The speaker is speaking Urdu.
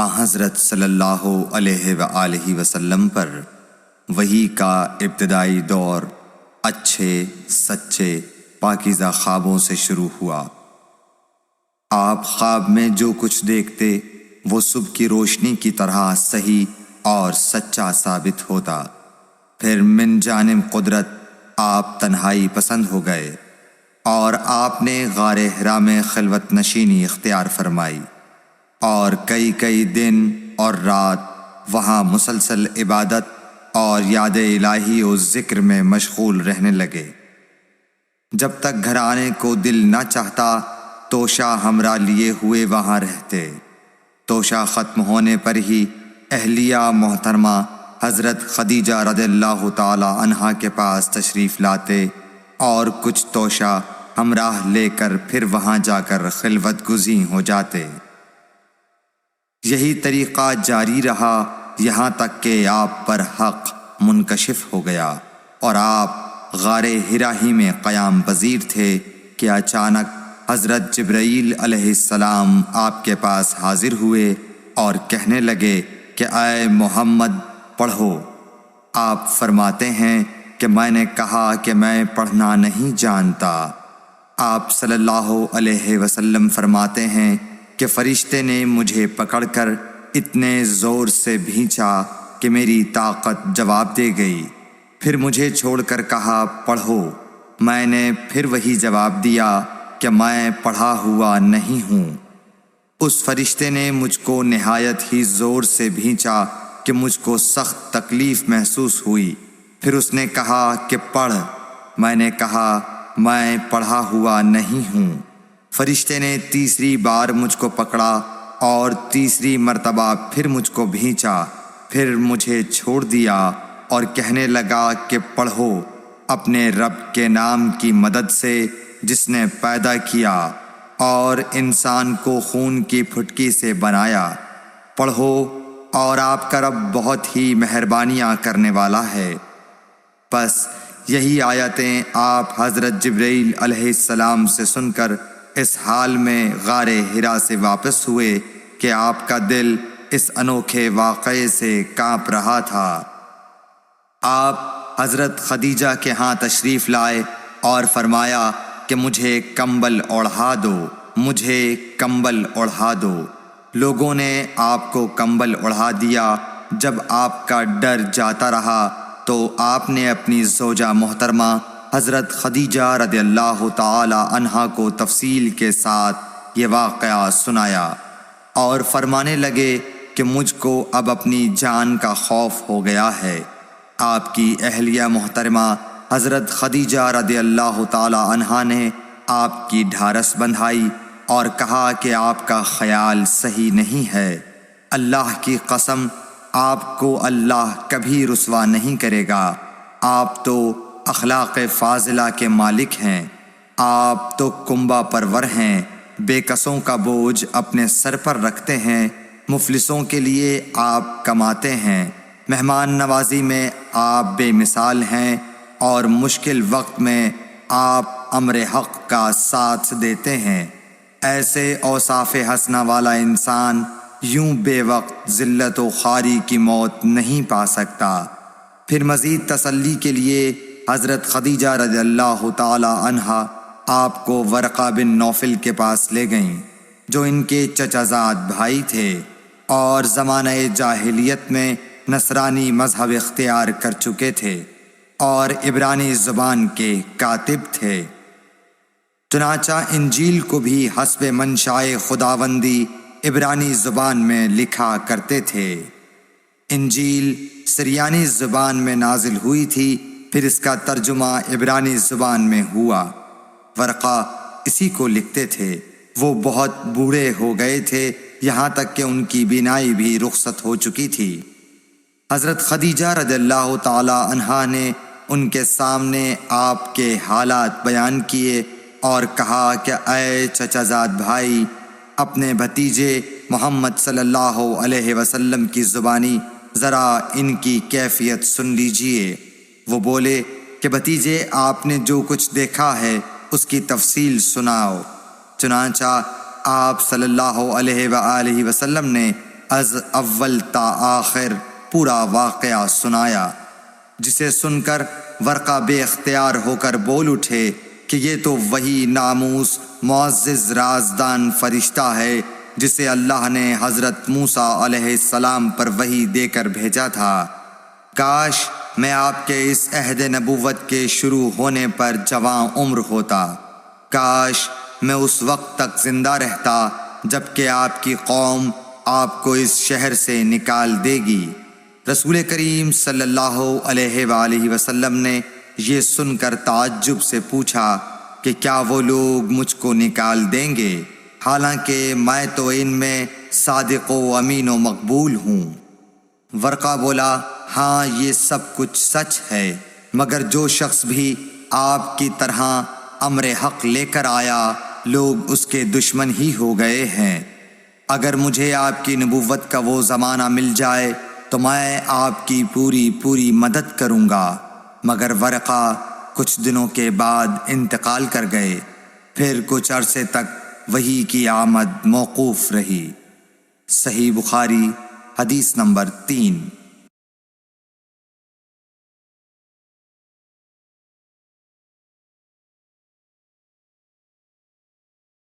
حضرت صلی اللہ علیہ وآلہ وسلم پر وحی کا ابتدائی دور اچھے سچے پاکیزہ خوابوں سے شروع ہوا۔ آپ خواب میں جو کچھ دیکھتے وہ صبح کی روشنی کی طرح صحیح اور سچا ثابت ہوتا۔ پھر من جانب قدرت آپ تنہائی پسند ہو گئے اور آپ نے غار حرا میں خلوت نشینی اختیار فرمائی اور کئی دن اور رات وہاں مسلسل عبادت اور یاد الہی و ذکر میں مشغول رہنے لگے۔ جب تک گھر آنے کو دل نہ چاہتا توشہ ہمراہ لیے ہوئے وہاں رہتے۔ توشہ ختم ہونے پر ہی اہلیہ محترمہ حضرت خدیجہ رضی اللہ تعالی عنہا کے پاس تشریف لاتے اور کچھ توشہ ہمراہ لے کر پھر وہاں جا کر خلوت گزین ہو جاتے۔ یہی طریقہ جاری رہا یہاں تک کہ آپ پر حق منکشف ہو گیا اور آپ غار حرا ہی میں قیام پذیر تھے کہ اچانک حضرت جبرائیل علیہ السلام آپ کے پاس حاضر ہوئے اور کہنے لگے کہ اے محمد پڑھو۔ آپ فرماتے ہیں کہ میں نے کہا کہ میں پڑھنا نہیں جانتا۔ آپ صلی اللہ علیہ وسلم فرماتے ہیں کہ فرشتے نے مجھے پکڑ کر اتنے زور سے بھینچا کہ میری طاقت جواب دے گئی۔ پھر مجھے چھوڑ کر کہا پڑھو۔ میں نے پھر وہی جواب دیا کہ میں پڑھا ہوا نہیں ہوں۔ اس فرشتے نے مجھ کو نہایت ہی زور سے بھینچا کہ مجھ کو سخت تکلیف محسوس ہوئی۔ پھر اس نے کہا کہ پڑھ۔ میں نے کہا میں پڑھا ہوا نہیں ہوں۔ فرشتے نے تیسری بار مجھ کو پکڑا اور تیسری مرتبہ پھر مجھ کو بھینچا۔ پھر مجھے چھوڑ دیا اور کہنے لگا کہ پڑھو اپنے رب کے نام کی مدد سے جس نے پیدا کیا اور انسان کو خون کی پھٹکی سے بنایا۔ پڑھو اور آپ کا رب بہت ہی مہربانیاں کرنے والا ہے۔ پس یہی آیتیں آپ حضرت جبرائیل علیہ السلام سے سن کر اس حال میں غار حرا سے واپس ہوئے کہ آپ کا دل اس انوکھے واقعے سے کانپ رہا تھا۔ آپ حضرت خدیجہ کے ہاں تشریف لائے اور فرمایا کہ مجھے کمبل اوڑھا دو، مجھے کمبل اوڑھا دو۔ لوگوں نے آپ کو کمبل اوڑھا دیا۔ جب آپ کا ڈر جاتا رہا تو آپ نے اپنی زوجہ محترمہ حضرت خدیجہ رضی اللہ تعالی عنہا کو تفصیل کے ساتھ یہ واقعہ سنایا اور فرمانے لگے کہ مجھ کو اب اپنی جان کا خوف ہو گیا ہے۔ آپ کی اہلیہ محترمہ حضرت خدیجہ رضی اللہ تعالی عنہا نے آپ کی ڈھارس بندھائی اور کہا کہ آپ کا خیال صحیح نہیں ہے۔ اللہ کی قسم آپ کو اللہ کبھی رسوا نہیں کرے گا۔ آپ تو اخلاق فاضلہ کے مالک ہیں۔ آپ تو کنبہ پرور ہیں، بے کسوں کا بوجھ اپنے سر پر رکھتے ہیں، مفلسوں کے لیے آپ کماتے ہیں، مہمان نوازی میں آپ بے مثال ہیں اور مشکل وقت میں آپ امر حق کا ساتھ دیتے ہیں۔ ایسے اوصاف حسنہ والا انسان یوں بے وقت ذلت و خواری کی موت نہیں پا سکتا۔ پھر مزید تسلی کے لیے حضرت خدیجہ رضی اللہ تعالی عنہا آپ کو ورقہ بن نوفل کے پاس لے گئیں جو ان کے چچا زاد بھائی تھے اور زمانہ جاہلیت میں نصرانی مذہب اختیار کر چکے تھے اور عبرانی زبان کے کاتب تھے۔ چنانچہ انجیل کو بھی حسب منشائے خداوندی عبرانی زبان میں لکھا کرتے تھے۔ انجیل سریانی زبان میں نازل ہوئی تھی، پھر اس کا ترجمہ عبرانی زبان میں ہوا۔ ورقہ اسی کو لکھتے تھے۔ وہ بہت بوڑھے ہو گئے تھے، یہاں تک کہ ان کی بینائی بھی رخصت ہو چکی تھی۔ حضرت خدیجہ رضی اللہ تعالی عنہا نے ان کے سامنے آپ کے حالات بیان کیے اور کہا کہ اے چچا زاد بھائی، اپنے بھتیجے محمد صلی اللہ علیہ وسلم کی زبانی ذرا ان کی کیفیت سن لیجئے۔ وہ بولے کہ بھتیجے آپ نے جو کچھ دیکھا ہے اس کی تفصیل سناؤ۔ چنانچہ آپ صلی اللہ علیہ وآلہ وسلم نے از اول تا آخر پورا واقعہ سنایا، جسے سن کر ورقہ بے اختیار ہو کر بول اٹھے کہ یہ تو وہی ناموس معزز رازدان فرشتہ ہے جسے اللہ نے حضرت موسیٰ علیہ السلام پر وحی دے کر بھیجا تھا۔ کاش میں آپ کے اس عہد نبوت کے شروع ہونے پر جوان عمر ہوتا، کاش میں اس وقت تک زندہ رہتا جب کہ آپ کی قوم آپ کو اس شہر سے نکال دے گی۔ رسول کریم صلی اللہ علیہ وآلہ وسلم نے یہ سن کر تعجب سے پوچھا کہ کیا وہ لوگ مجھ کو نکال دیں گے، حالانکہ میں تو ان میں صادق و امین و مقبول ہوں۔ ورقہ بولا، ہاں یہ سب کچھ سچ ہے، مگر جو شخص بھی آپ کی طرح امر حق لے کر آیا لوگ اس کے دشمن ہی ہو گئے ہیں۔ اگر مجھے آپ کی نبوت کا وہ زمانہ مل جائے تو میں آپ کی پوری مدد کروں گا، مگر ورقہ کچھ دنوں کے بعد انتقال کر گئے، پھر کچھ عرصے تک وحی کی آمد موقوف رہی۔ صحیح بخاری حدیث نمبر 3۔